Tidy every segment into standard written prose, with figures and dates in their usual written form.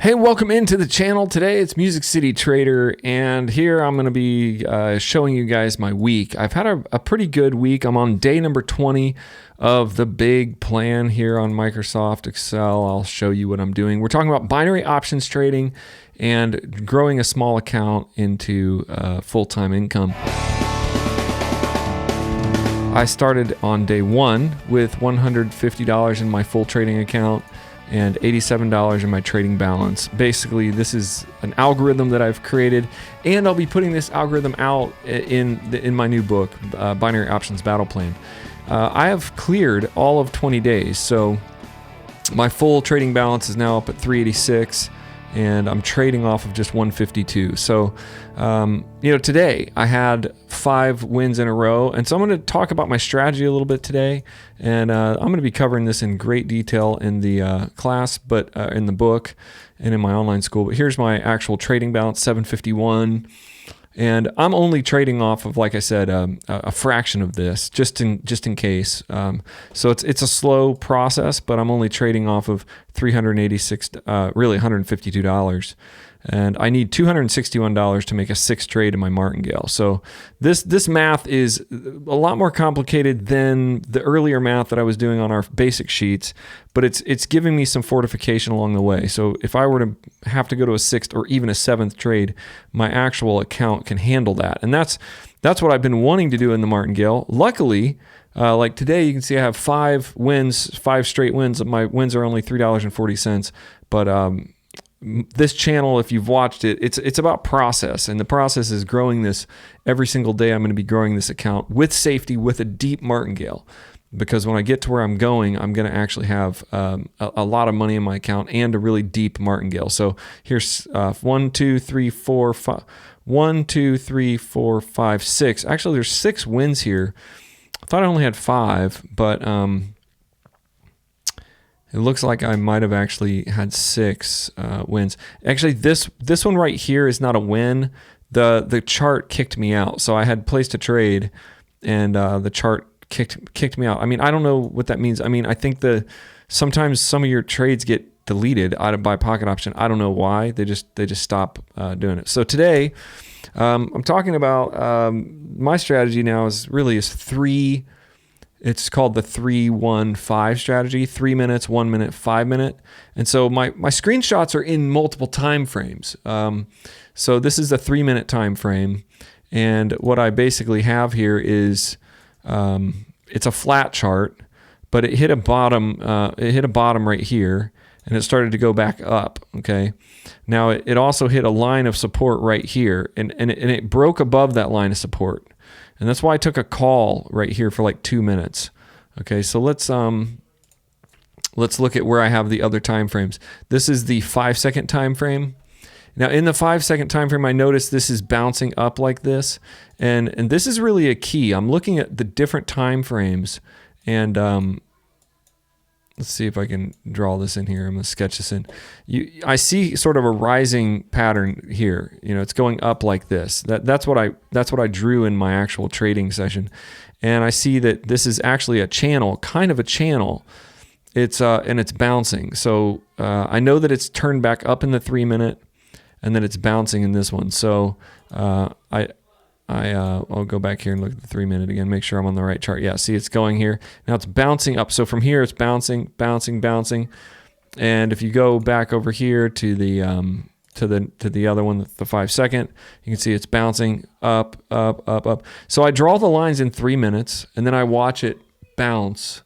Hey, welcome into the channel. Today it's Music City Trader, and here I'm going to be showing you guys my week. I've had a pretty good week. I'm on day number 20 of the big plan here on Microsoft Excel. I'll show you what I'm doing. We're talking about binary options trading and growing a small account into full-time income. I started on day one with $150 in my full trading account and $87 in my trading balance. Basically, this is an algorithm that I've created, and I'll be putting this algorithm out in my new book, Binary Options Battle Plan. I have cleared all of 20 days, so my full trading balance is now up at 386, and I'm trading off of just 152. So, today I had 5 wins in a row, and so I'm going to talk about my strategy a little bit today, and I'm going to be covering this in great detail in the class, but in the book and in my online school. But here's my actual trading balance, 751. And I'm only trading off of, like I said, a fraction of this, just in case. So it's a slow process, but I'm only trading off of $386, really $152. And I need $261 to make a 6th trade in my martingale. So this math is a lot more complicated than the earlier math that I was doing on our basic sheets, but it's giving me some fortification along the way. So if I were to have to go to a 6th or even a 7th trade, my actual account can handle that. And that's what I've been wanting to do in the martingale. Luckily, like today, you can see I have 5 wins, 5 straight wins. My wins are only $3.40, but this channel, if you've watched it, it's about process, and the process is growing this every single day. I'm going to be growing this account with safety, with a deep martingale, because when I get to where I'm going to actually have a lot of money in my account and a really deep martingale. So here's 1, 2, 3, 4, 5. 1, 2, 3, 4, 5, 6. Actually, there's 6 wins here. I thought I only had 5, but it looks like I might have actually had 6 wins. Actually, this one right here is not a win. The chart kicked me out. So I had placed a trade, and the chart kicked me out. I mean, I don't know what that means. I mean, I think sometimes some of your trades get deleted out of by pocket option. I don't know why. They just stop doing it. So today, I'm talking about my strategy now is 3. It's called the 3-1-5 strategy, 3 minutes, 1 minute, 5 minute. And so my screenshots are in multiple time frames. So this is a 3-minute time frame. And what I basically have here is it's a flat chart, but it hit a bottom right here, and it started to go back up. Okay. Now it also hit a line of support right here, and it broke above that line of support. And that's why I took a call right here for like 2 minutes. Okay, so let's look at where I have the other time frames. This is the 5-second time frame. Now in the 5-second time frame, I noticed this is bouncing up like this, and this is really a key. I'm looking at the different time frames, and let's see if I can draw this in here. I'm going to sketch this in. I see sort of a rising pattern here. It's going up like this. That's what I drew in my actual trading session, and I see that this is actually a channel, kind of a channel. And it's bouncing. So I know that it's turned back up in the 3-minute, and then it's bouncing in this one. So I'll go back here and look at the 3-minute again, make sure I'm on the right chart. Yeah, see, it's going here. Now it's bouncing up. So from here, it's bouncing. And if you go back over here to the other one, the 5-second, you can see it's bouncing up. So I draw the lines in 3 minutes, and then I watch it bounce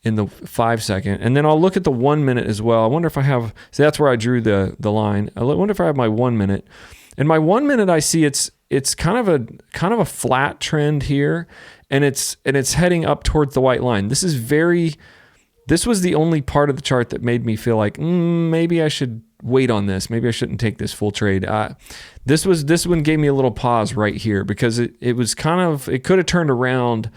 in the 5-second, and then I'll look at the 1 minute as well. I wonder if I have. See, that's where I drew the line. I wonder if I have my 1 minute. In my 1 minute, I see it's kind of a flat trend here, and it's heading up towards the white line. This was the only part of the chart that made me feel like maybe I should wait on this. Maybe I shouldn't take this full trade. This one gave me a little pause right here, because it could have turned around,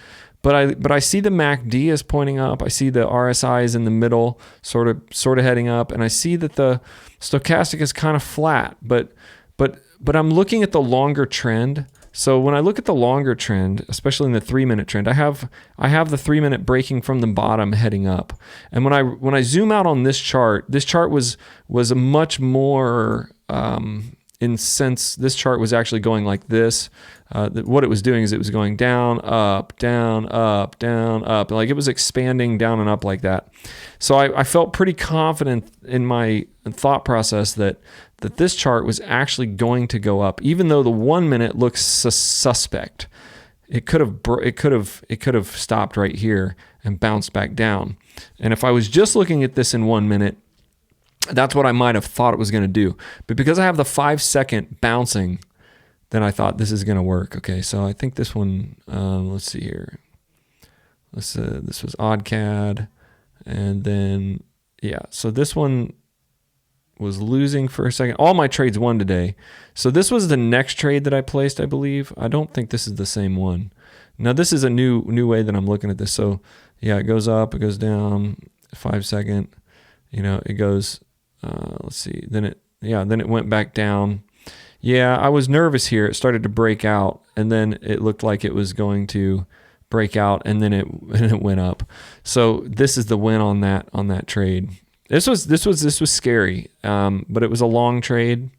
but I see the MACD is pointing up. I see the RSI is in the middle, sort of heading up, and I see that the stochastic is kind of flat, but I'm looking at the longer trend. So when I look at the longer trend, especially in the 3-minute trend, I have the 3-minute breaking from the bottom heading up. And when I zoom out on this chart was a much more in sense, this chart was actually going like this. What it was doing is it was going down, up, down, up, down, up. Like it was expanding down and up like that. So I felt pretty confident in my thought process that this chart was actually going to go up, even though the 1 minute looks suspect. It could have stopped right here and bounced back down. And if I was just looking at this in 1 minute, that's what I might have thought it was going to do. But because I have the 5-second bouncing, then I thought this is going to work. Okay, so I think this one, let's see here. This was OddCAD. And then, yeah, so this one was losing for a second. All my trades won today. So this was the next trade that I placed, I believe. I don't think this is the same one. Now, this is a new way that I'm looking at this. So, yeah, it goes up, it goes down, 5-second. It goes... let's see. Then it went back down. Yeah, I was nervous here. It started to break out, and then it looked like it was going to break out, and then it went up. So this is the win on that trade. This was scary, but it was a long trade.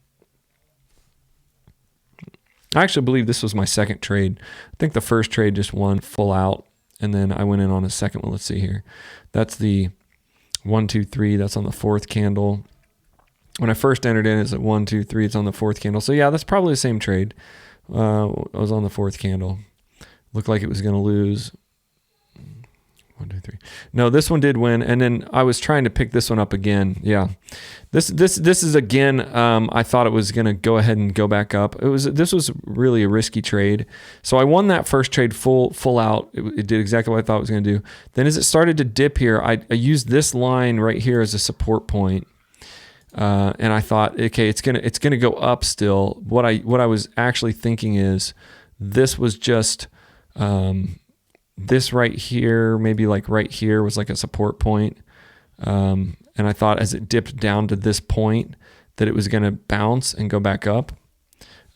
I actually believe this was my second trade. I think the first trade just won full out, and then I went in on a second one. Let's see here. That's the 1, 2, 3. That's on the fourth candle. When I first entered in, it's at 1, 2, 3. It's on the fourth candle. So yeah, that's probably the same trade. I was on the fourth candle. Looked like it was going to lose. 1, 2, 3. No, this one did win, and then I was trying to pick this one up again. Yeah, this is again. I thought it was going to go ahead and go back up. This was really a risky trade. So I won that first trade full out. It did exactly what I thought it was going to do. Then as it started to dip here, I used this line right here as a support point. And I thought, okay, it's gonna go up still. What I was actually thinking is this was just this right here, maybe like right here was like a support point. And I thought as it dipped down to this point that it was gonna bounce and go back up.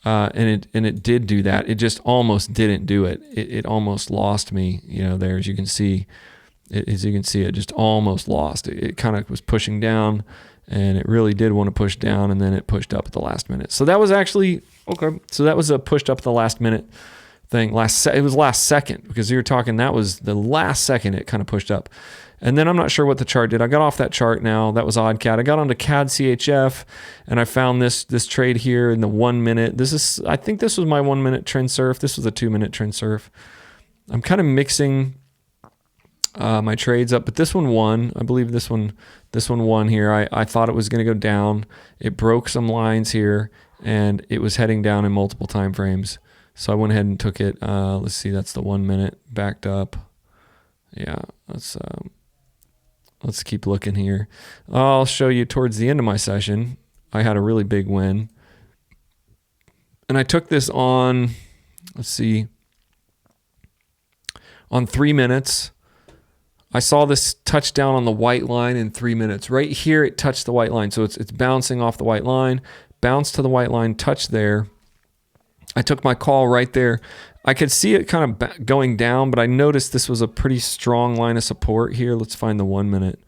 And it did do that. It just almost didn't do it. It almost lost me, there as you can see. It just almost lost. It kind of was pushing down. And it really did want to push down, and then it pushed up at the last minute. So that was actually, okay. So that was a pushed up at the last minute thing. It was last second, because you're talking, that was the last second it kind of pushed up. And then I'm not sure what the chart did. I got off that chart now. That was OddCAD. I got onto CAD CHF, and I found this trade here in the 1 minute. I think this was my 1 minute trend surf. This was a 2-minute trend surf. I'm kind of mixing my trades up, but this one won. I believe this one won here. I thought it was going to go down. It broke some lines here, and it was heading down in multiple time frames. So I went ahead and took it. Let's see, that's the 1 minute backed up. Yeah, let's keep looking here. I'll show you towards the end of my session. I had a really big win, and I took this on. Let's see, on 3 minutes. I saw this touch down on the white line in 3 minutes. Right here, it touched the white line. So it's bouncing off the white line, bounced to the white line, touched there. I took my call right there. I could see it kind of going down, but I noticed this was a pretty strong line of support here. Let's find the 1 minute.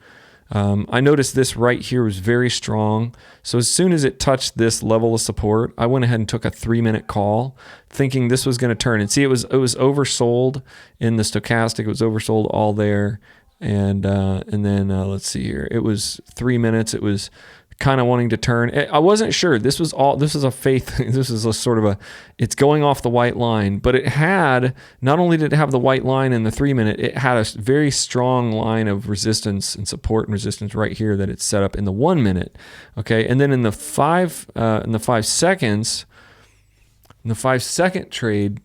I noticed this right here was very strong. So as soon as it touched this level of support, I went ahead and took a 3-minute call, thinking this was going to turn. And see, it was oversold in the stochastic. It was oversold all there. And then let's see here. It was 3 minutes. It was kind of wanting to turn. I wasn't sure. This was a faith. This is a sort of it's going off the white line, but it had, not only did it have the white line in the 3 minute, it had a very strong line of resistance and support and resistance right here that it's set up in the 1 minute. Okay. And then in the 5 seconds, in the 5-second trade,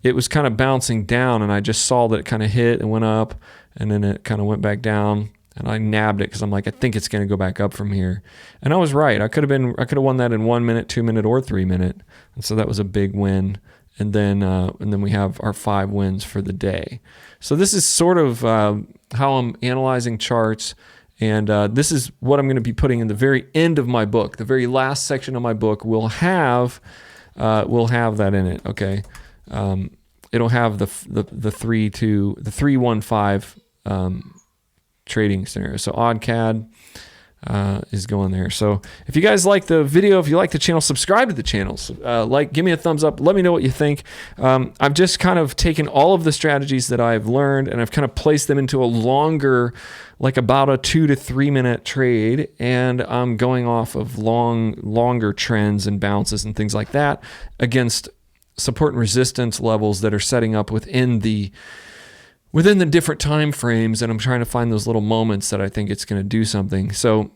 it was kind of bouncing down, and I just saw that it kind of hit and went up, and then it kind of went back down. And I nabbed it because I'm like, I think it's going to go back up from here. And I was right. I could have won that in 1 minute, 2 minute, or 3 minute. And so that was a big win. And then we have our 5 wins for the day. So this is sort of how I'm analyzing charts. And this is what I'm going to be putting in the very end of my book. The very last section of my book will have will have that in it. Okay, it'll have the 315 trading scenario. So OddCAD is going there. So if you guys like the video, if you like the channel, subscribe to the channels. Give me a thumbs up. Let me know what you think. I've just kind of taken all of the strategies that I've learned and I've kind of placed them into a longer, like about a 2 to 3 minute trade. And I'm going off of longer trends and bounces and things like that against support and resistance levels that are setting up within the different time frames, and I'm trying to find those little moments that I think it's going to do something. So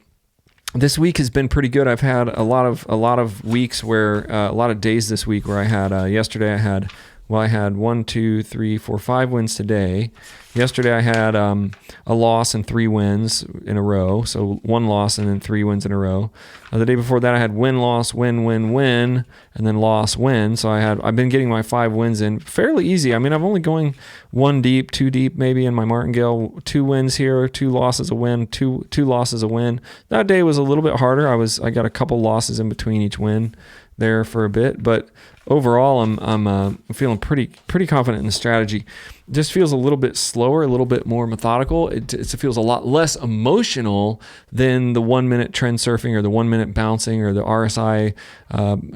this week has been pretty good. I've had a lot of weeks where a lot of days this week where I had yesterday I had 1, 2, 3, 4, 5 wins today. Yesterday I had a loss and 3 wins in a row, so 1 loss and then 3 wins in a row. The day before that I had win, loss, win, win, win, and then loss, win. So I've been getting my 5 wins in fairly easy. I mean, I'm only going 1 deep, 2 deep maybe in my martingale. 2 wins here, 2 losses a win, 2 losses a win. That day was a little bit harder. I got a couple losses in between each win there for a bit, but overall I'm feeling pretty confident in the strategy. Just feels a little bit slower, a little bit more methodical. It feels a lot less emotional than the 1 minute trend surfing or the 1 minute bouncing or the RSI,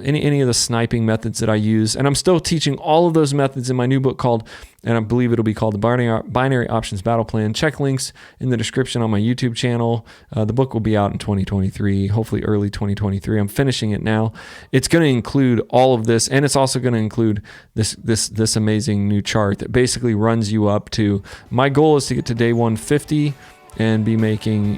any of the sniping methods that I use. And I'm still teaching all of those methods in my new book called, and I believe it'll be called the Binary Options Battle Plan. Check links in the description on my YouTube channel. The book will be out in 2023, hopefully early 2023. I'm finishing it now. It's going to include all of this, and it's also going to include this amazing new chart that basically runs you up to, my goal is to get to day 150 and be making,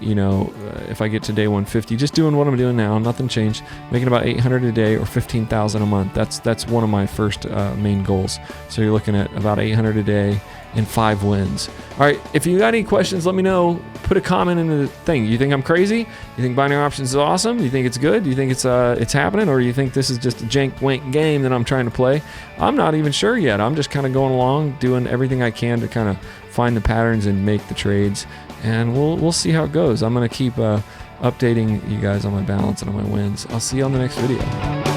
if I get to day 150, just doing what I'm doing now, nothing changed, making about 800 a day or 15,000 a month. That's one of my first main goals. So you're looking at about 800 a day and 5 wins. All right, if you got any questions, let me know. Put a comment in the thing. You think I'm crazy? You think binary options is awesome? You think it's good? You think it's happening? Or you think this is just a jank wank game that I'm trying to play? I'm not even sure yet. I'm just kind of going along, doing everything I can to kind of find the patterns and make the trades. And we'll see how it goes. I'm going to keep updating you guys on my balance and on my wins. I'll see you on the next video.